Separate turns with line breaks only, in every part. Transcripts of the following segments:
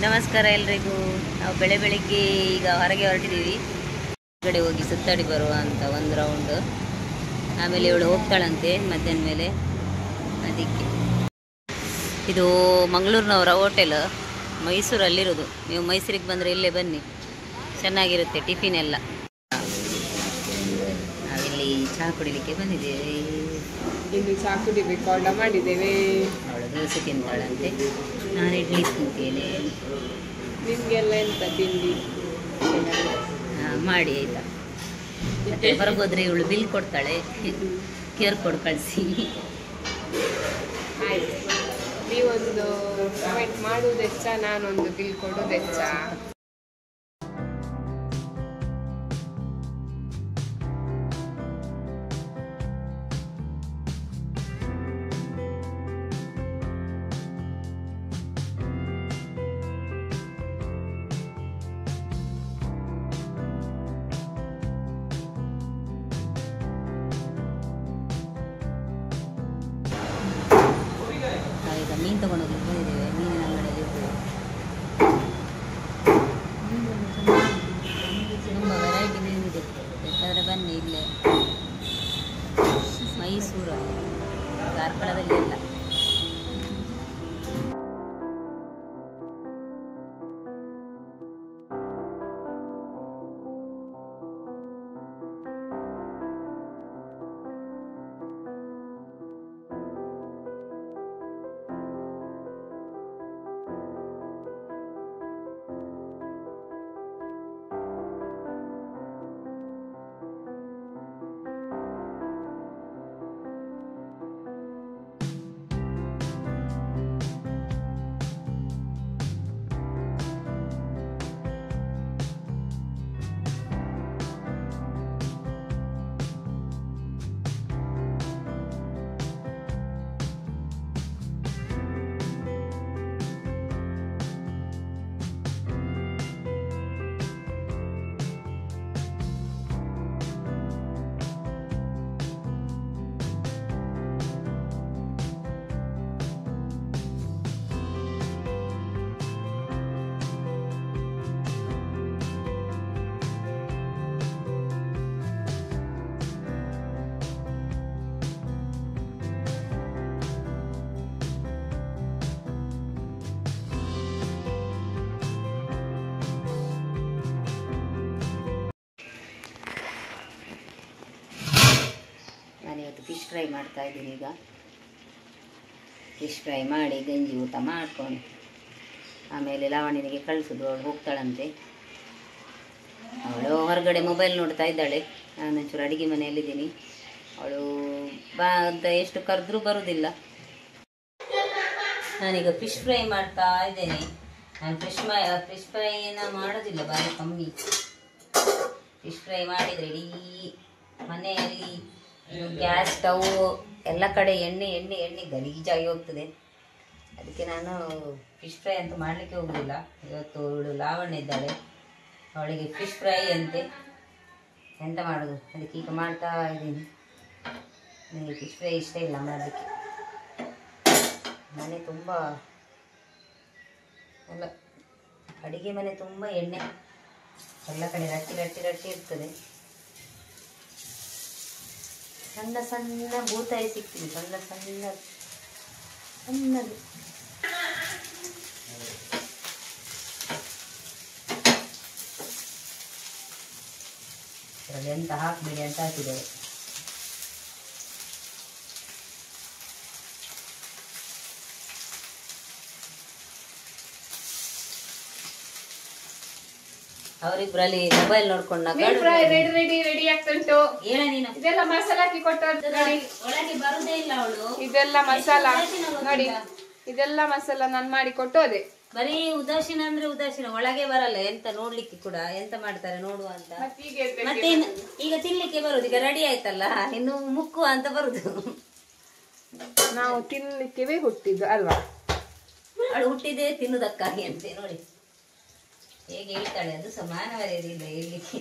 ನಮಸ್ಕಾರ ಎಲ್ರಿಗೂ. ನಾವು ಬೆಳಿಗ್ಗೆ ಈಗ ಹೊರಗೆ ಹೊರಟಿದ್ದೀವಿ. ಹೊರಗಡೆ ಹೋಗಿ ಸುತ್ತಾಡಿ ಬರುವ ಅಂತ ಒಂದು ರೌಂಡ್. ಆಮೇಲೆ ಇವಳು ಹೋಗ್ತಾಳಂತೆ ಮಧ್ಯಾಹ್ನ ಮೇಲೆ. ಅದಕ್ಕೆ ಇದು ಮಂಗಳೂರಿನವರ ಹೋಟೆಲ್, ಮೈಸೂರಲ್ಲಿರೋದು. ನೀವು ಮೈಸೂರಿಗೆ ಬಂದರೆ ಇಲ್ಲೇ ಬನ್ನಿ, ಚೆನ್ನಾಗಿರುತ್ತೆ ಟಿಫಿನ್ ಎಲ್ಲ. ನಾವಿಲ್ಲಿ ಚಹಾ ಕುಡಿಲಿಕ್ಕೆ ಬಂದಿದ್ದೇವೆ.
ಇಲ್ಲಿ ಚಹಾ ಕುಡಿಬೇಕು ಆರ್ಡರ್ ಮಾಡಿದ್ದೇವೆ.
ಅವಳು ದೋಸೆ ತಿಂತಾಳಂತೆ, ನಾನು ಇಡ್ಲಿ ತಿಂತೇನೆ.
ನಿಮಗೆಲ್ಲ ಎಂತ ತಿಂಡಿ
ಮಾಡಿ ಆಯಿತಾ. ಮತ್ತೆ ಹೊರಗೋದ್ರೆ ಇವಳು ಬಿಲ್ ಕೊಡ್ತಾಳೆ, ಕ್ಯೂ ಆರ್ ಕೋಡ್ ಕಳಿಸಿ.
ಆಯ್ತು, ನೀವೊಂದು ಕಮೆಂಟ್ ಮಾಡುವುದು ಹೆಚ್ಚ, ನಾನೊಂದು ಬಿಲ್ ಕೊಡೋದು ಹೆಚ್ಚ.
ಈಗ ಮೀನು ತಗೊಂಡು ಹೋಗ್ಲಿಕ್ಕೆ ಬಂದಿದ್ದೇವೆ. ಮೀನಿನ ಅಂಗಡಿಯಲ್ಲಿ ಇರ್ತೇವೆ. ತುಂಬ ವೆರೈಟಿ ಮೀನಿದೆ, ಬೇಕಾದರೆ ಬನ್ನಿ. ಇಲ್ಲೇ ಮೈಸೂರು, ಕಾರ್ಕಳದಲ್ಲಿ ಎಲ್ಲ. ನಾನಿವತ್ತು ಫಿಶ್ ಫ್ರೈ ಮಾಡ್ತಾ ಇದ್ದೀನಿ. ಈಗ ಫಿಶ್ ಫ್ರೈ ಮಾಡಿ ಗಂಜಿ ಊಟ ಮಾಡ್ಕೊಂಡು ಆಮೇಲೆ ಲಾವಣ್ಯನಿಗೆ ಕಳಿಸೋದು. ಅವಳು ಹೋಗ್ತಾಳಂತೆ. ಅವಳು ಹೊರಗಡೆ ಮೊಬೈಲ್ ನೋಡ್ತಾ ಇದ್ದಾಳೆ. ನಾನು ಒಂಚೂರು ಅಡುಗೆ ಮನೆಯಲ್ಲಿದ್ದೀನಿ. ಅವಳು ಬಾ ಅಂತ ಎಷ್ಟು ಕರೆದ್ರೂ ಬರೋದಿಲ್ಲ. ನಾನೀಗ ಫಿಶ್ ಫ್ರೈ ಮಾಡ್ತಾ ಇದ್ದೇನೆ. ನಾನು ಫಿಶ್ ಫ್ರೈನ ಮಾಡೋದಿಲ್ಲ, ಭಾರಿ ಕಮ್ಮಿ. ಫಿಶ್ ಫ್ರೈ ಮಾಡಿದರೆ ಇಡೀ ಮನೆಯಲ್ಲಿ ಗ್ಯಾಸ್ ಸ್ಟವ್ ಎಲ್ಲ ಕಡೆ ಎಣ್ಣೆ ಎಣ್ಣೆ ಎಣ್ಣೆ ಗಲೀಜಾಗಿ ಹೋಗ್ತದೆ. ಅದಕ್ಕೆ ನಾನು ಫಿಶ್ ಫ್ರೈ ಅಂತೂ ಮಾಡಲಿಕ್ಕೆ ಹೋಗೋದಿಲ್ಲ. ಇವತ್ತು ಇವಳು ಲಾವಣ್ಯ ಇದ್ದಾಳೆ, ಅವಳಿಗೆ ಫಿಶ್ ಫ್ರೈ ಅಂತೆ. ಎಂತ ಮಾಡೋದು, ಅದಕ್ಕೆ ಈಗ ಮಾಡ್ತಾ ಇದ್ದೀನಿ. ನನಗೆ ಫಿಶ್ ಫ್ರೈ ಇಷ್ಟ ಇಲ್ಲ ಮಾಡಲಿಕ್ಕೆ. ಮನೆ ತುಂಬ ಎಲ್ಲ ಅಡುಗೆ ಮನೆ ತುಂಬ ಎಣ್ಣೆ, ಎಲ್ಲ ಕಡೆ ರಟ್ಟಿ ರಟ್ಟಿ ರಟ್ಟಿ ಇರ್ತದೆ. ಸಣ್ಣ ಸಣ್ಣ ಬೂತಾಯಿ ಸಿಗ್ತದೆ, ಸಣ್ಣ ಸಣ್ಣ ಸಣ್ಣದು. ಅದರಲ್ಲಿ ಎಂತ ಹಾಕಬೇಡಿ ಅಂತ ಹಾಕಿದ್ದೇವೆ. ಅವರಿಬ್ಬರಲ್ಲಿ ಮೊಬೈಲ್ ನೋಡ್ಕೊಂಡಾಗ
ರೆಡಿ ಆಗ್ತಾ ಉಂಟು.
ಹೇಳ ನೀನು.
ಇದೆಲ್ಲ ಮಸಾಲ ಹಾಕಿ ಕೊಟ್ಟದ್ದು ನೋಡಿ.
ಒಳಗೆ ಬರುದೇ ಇಲ್ಲ ಅವಳು.
ಇದೆಲ್ಲ ಮಸಾಲ ನೋಡಿ, ಇದೆಲ್ಲ ಮಸಾಲ ನಾನು ಮಾಡಿ ಕೊಟ್ಟೋದೆ.
ಬರೀ ಉದಾಸೀನ ಅಂದ್ರೆ ಉದಾಸೀನ, ಒಳಗೆ ಬರಲ್ಲ ಎಂತ ನೋಡ್ಲಿಕ್ಕೆ ಕೂಡ. ಎಂತ ಮಾಡ್ತಾರೆ ನೋಡುವ ಅಂತ. ಮತ್ತೆ ಈಗ ತಿನ್ಲಿಕ್ಕೆ ಬರುದು. ಈಗ ರೆಡಿ ಆಯ್ತಲ್ಲ, ಇನ್ನು ಮುಕ್ಕುವ ಅಂತ ಬರುದು.
ನಾವು ತಿನ್ಲಿಕ್ಕೆ ಹುಟ್ಟಿದ್ದು ಅಲ್ವಾ.
ಅವಳು ಹುಟ್ಟಿದೆ ತಿನ್ನುವುದಕ್ಕಾಗಿ ಅಂತೆ. ನೋಡಿ ಹೇಗೆ ಹೇಳ್ತಾಳೆ, ಅದು ಸಮಾನವರೇನಿಲ್ಲ ಹೇಳಲಿಕ್ಕೆ.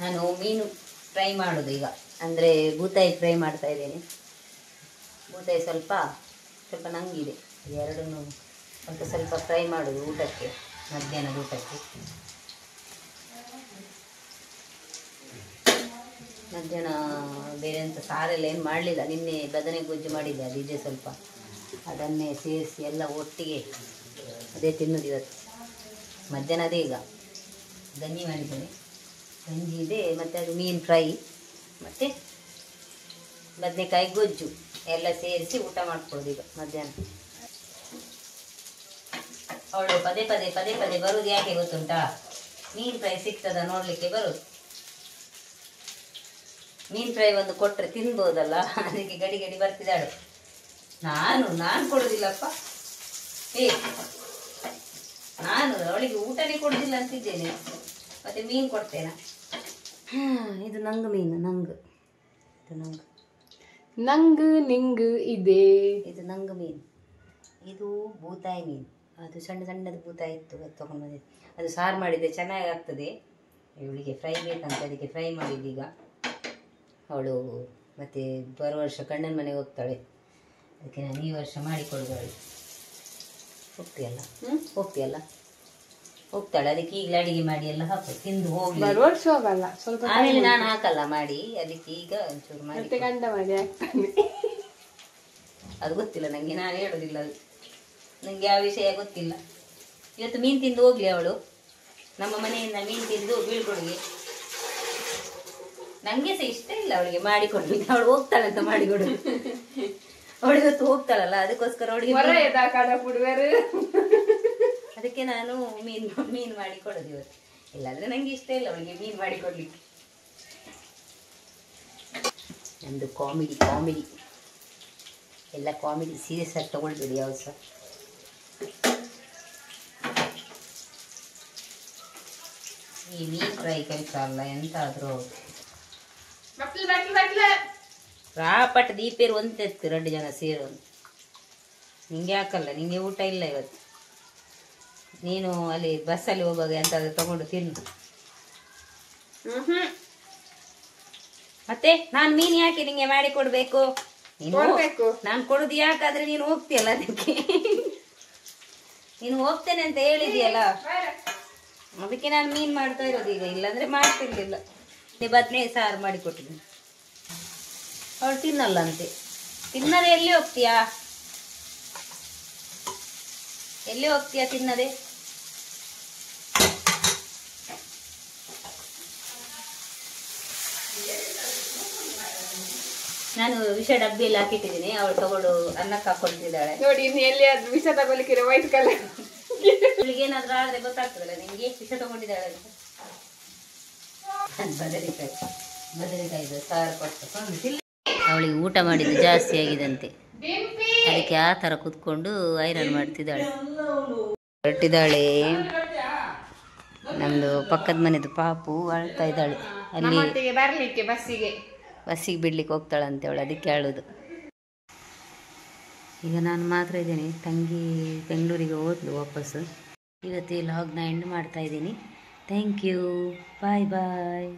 ನಾನು ಮೀನು ಫ್ರೈ ಮಾಡೋದು ಈಗ, ಅಂದರೆ ಬೂತಾಯಿ ಫ್ರೈ ಮಾಡ್ತಾ ಇದ್ದೇನೆ. ಬೂತಾಯಿ ಸ್ವಲ್ಪ ಸ್ವಲ್ಪ ನಂಗಿದೆ, ಎರಡನ್ನೂ ಸ್ವಲ್ಪ ಸ್ವಲ್ಪ ಫ್ರೈ ಮಾಡೋದು ಊಟಕ್ಕೆ, ಮಧ್ಯಾಹ್ನದ ಊಟಕ್ಕೆ. ಮಧ್ಯಾಹ್ನ ಬೇರೆ ಅಂತ ಸಾರೆಲ್ಲ ಏನು ಮಾಡಲಿಲ್ಲ, ನಿನ್ನೆ ಬದನೆ ಗೊಜ್ಜು ಮಾಡಿದ್ದೆ, ಅದಿದೆ ಸ್ವಲ್ಪ, ಅದನ್ನೇ ಸೇರಿಸಿ ಎಲ್ಲ ಒಟ್ಟಿಗೆ ಅದೇ ತಿನ್ನೋದು ಇವತ್ತು. ಮಧ್ಯಾಹ್ನ ಅದೇ. ಈಗ ಗಂಜಿ ಮಾಡಿದ್ದೇನೆ, ಗಂಜಿ ಇದೆ, ಮತ್ತು ಅದು ಮೀನು ಫ್ರೈ ಮತ್ತು ಬದನೆಕಾಯಿ ಗೊಜ್ಜು ಎಲ್ಲ ಸೇರಿಸಿ ಊಟ ಮಾಡ್ಕೊಳ್ಳೋದು ಈಗ ಮಧ್ಯಾಹ್ನ. ಅವಳು ಪದೇ ಪದೇ ಪದೇ ಪದೇ ಬರೋದು ಯಾಕೆ ಗೊತ್ತುಂಟಾ? ಮೀನು ಫ್ರೈ ಸಿಗ್ತದ ನೋಡಲಿಕ್ಕೆ ಬರೋದು. ಮೀನು ಫ್ರೈ ಒಂದು ಕೊಟ್ಟರೆ ತಿನ್ಬೋದಲ್ಲ, ಅದಕ್ಕೆ ಗಡಿ ಗಡಿ ಬರ್ತಿದ್ದಾಳೆ. ನಾನು ಕೊಡೋದಿಲ್ಲಪ್ಪ, ನಾನು ಅವಳಿಗೆ ಊಟನೇ ಕೊಡೋದಿಲ್ಲ ಅಂತಿದ್ದೇನೆ, ಮತ್ತೆ ಮೀನು ಕೊಡ್ತೇನೆ. ಇದು ನಂಗೆ ಮೀನು, ಇದು
ನಂಗು ನಿಂಗು ಇದೆ.
ಇದು ನಂಗೆ ಮೀನು, ಇದು ಬೂತಾಯಿ ಮೀನು. ಅದು ಸಣ್ಣ ಸಣ್ಣದು ಬೂತಾಯಿ ಇತ್ತು, ಅದು ತೊಗೊಂಡು ಬಂದಿದ್ದೆ. ಅದು ಸಾರು ಮಾಡಿದರೆ ಚೆನ್ನಾಗಿ ಆಗ್ತದೆ. ಇವಳಿಗೆ ಫ್ರೈ ಬೇಕಂತ ಅದಕ್ಕೆ ಫ್ರೈ ಮಾಡಿದ್ದೀಗ. ಅವಳು ಮತ್ತೆ ಬರುವ ವರ್ಷ ಕಣ್ಣನ ಮನೆಗೆ ಹೋಗ್ತಾಳೆ, ಅದಕ್ಕೆ ನಾನು ಈ ವರ್ಷ ಮಾಡಿಕೊಡೋದು. ಅವಳು ಹೋಗ್ತೀಯಲ್ಲ ಹೋಗ್ತಾಳೆ, ಅದಕ್ಕೆ ಈಗಲೇ ಅಡಿಗೆ ಮಾಡಿ ಎಲ್ಲ ಹಾಕು, ತಿಂದು ಹೋಗಿ.
ವರ್ಷ ಹೋಗಲ್ಲ, ಸ್ವಲ್ಪ
ಆಮೇಲೆ ನಾನು ಹಾಕಲ್ಲ ಮಾಡಿ, ಅದಕ್ಕೆ ಈಗ ಒಂಚೂರು ಮಾಡಿ
ಗಂಡ ಮಾಡಿ ಹಾಕ್ತಾನೆ.
ಅದು ಗೊತ್ತಿಲ್ಲ ನನಗೆ, ನಾನು ಹೇಳೋದಿಲ್ಲ, ಅದು ನನಗೆ ಯಾವ ವಿಷಯ ಗೊತ್ತಿಲ್ಲ. ಇವತ್ತು ಮೀನು ತಿಂದು ಹೋಗ್ಲಿ ಅವಳು, ನಮ್ಮ ಮನೆಯಿಂದ ಮೀನು ತಿಂದು ಬೀಳ್ಕೊಡುಗೆ. ನನಗೆ ಸಹ ಇಷ್ಟ ಇಲ್ಲ ಅವಳಿಗೆ ಮಾಡಿಕೊಡ್ಲಿಕ್ಕೆ, ಅವಳು ಹೋಗ್ತಾಳೆ ಅಂತ ಮಾಡಿಕೊಡುದು. ಅವಳು ಇವತ್ತು ಹೋಗ್ತಾಳಲ್ಲ, ಅದಕ್ಕೋಸ್ಕರ ಅವಳಿಗೆ ಅದಕ್ಕೆ ನಾನು ಮೀನು ಮಾಡಿ ಕೊಡೋದು ಇವತ್ತು. ಇಲ್ಲಾಂದ್ರೆ ನಂಗೆ ಇಷ್ಟ ಇಲ್ಲ ಅವಳಿಗೆ ಮೀನು ಮಾಡಿಕೊಡ್ಲಿಕ್ಕೆ. ನಂದು ಕಾಮಿಡಿ ಎಲ್ಲ ಕಾಮಿಡಿ, ಸೀರಿಯಸ್ ಆಗಿ ತಗೊಳ್ಬೇಡಿ ಯಾವ ಸಹ. ಈ ಮೀನು ಫ್ರೈ ಕೆಲಸ ಅಲ್ಲ, ಎಂತಾದರೂ ರಾಪಟ್ ದೀಪೇರು ಒಂತೆತ್ತು 2 ಜನ ಸೇರೋದು. ನಿಂಗೆ ಹಾಕಲ್ಲ, ನಿಂಗೆ ಊಟ ಇಲ್ಲ ಇವತ್ತು. ನೀನು ಅಲ್ಲಿ ಬಸ್ಸಲ್ಲಿ ಹೋಗುವಾಗ ಎಂತಾದ್ರೂ ತಗೊಂಡು ತಿನ್ನು. ಮತ್ತೆ ನಾನು ಮೀನು ಯಾಕೆ ನಿಂಗೆ ಮಾಡಿ ಕೊಡ್ಬೇಕು? ನಾನು ಕೊಡುದು ಯಾಕಾದ್ರೆ ನೀನು ಹೋಗ್ತೀಯಲ್ಲ, ಅದಕ್ಕೆ ನೀನು ಹೋಗ್ತೇನೆ ಅಂತ ಹೇಳಿದೆಯಲ್ಲ, ಅದಕ್ಕೆ ನಾನು ಮೀನು ಮಾಡ್ತಾ ಇರೋದು ಈಗ. ಇಲ್ಲಾಂದ್ರೆ ಮಾಡ್ತಿರ್ಲಿಲ್ಲ. ಬದನೆ ಸಾರು ಮಾಡಿ ಕೊಟ್ಟಿದ್ದೀನಿ. ಅವಳು ತಿನ್ನಲ್ಲ ಅಂತೆ. ತಿನ್ನದೆ ಎಲ್ಲಿ ಹೋಗ್ತೀಯಾ ತಿನ್ನದೆ? ನಾನು ವಿಷ ಡಬ್ಬಿಯಲ್ಲಿ ಹಾಕಿಟ್ಟಿದ್ದೀನಿ, ಅವಳು ತಗೊಂಡು ಅನ್ನಕ್ಕೆ ಹಾಕೊಳ್ತಿದ್ದಾಳೆ.
ನೋಡಿ, ಇನ್ನು ಎಲ್ಲಿ ಅದು ವಿಷ ತಗೊಳ್ಳಿಕ್ಕೆ ವೈಟ್ ಕಲರ್.
ಇವಳಿಗೆ ಏನಾದ್ರೂ ಆದ್ರೆ ಗೊತ್ತಾಗ್ತದಲ್ಲ ನಿಮ್ಗೆ ವಿಷ ತಗೊಂಡಿದ್ದಾಳೆ ಅಂತ. ಬದನೆಕಾಯಿ ಸಾರು ಕೊಟ್ಟು ಅವಳಿಗೆ ಊಟ ಮಾಡಿದ್ದು ಜಾಸ್ತಿ ಆಗಿದಂತೆ, ಅದಕ್ಕೆ ಆ ಥರ ಕುತ್ಕೊಂಡು ಐರನ್ ಮಾಡ್ತಿದ್ದಾಳೆ. ಹೊರಟಿದ್ದಾಳೆ. ನಮ್ಮದು ಪಕ್ಕದ ಮನೆದು ಪಾಪು ಅಳ್ತಾ ಇದ್ದಾಳೆ. ಅಲ್ಲಿ
ಬರ್ಲಿಕ್ಕೆ
ಬಸ್ಸಿಗೆ ಬಿಡ್ಲಿಕ್ಕೆ ಹೋಗ್ತಾಳಂತೆ ಅವಳು, ಅದಕ್ಕೆ ಅಳುದು. ಈಗ ನಾನು ಮಾತ್ರ ಇದ್ದೇನೆ, ತಂಗಿ ಬೆಂಗಳೂರಿಗೆ ಹೋದ್ಲು ವಾಪಸ್ಸು. ಇವತ್ತು ಈ ಲಾಗ್ನ ಎಂಡ್ ಮಾಡ್ತಾ ಇದ್ದೀನಿ. Thank you, bye bye.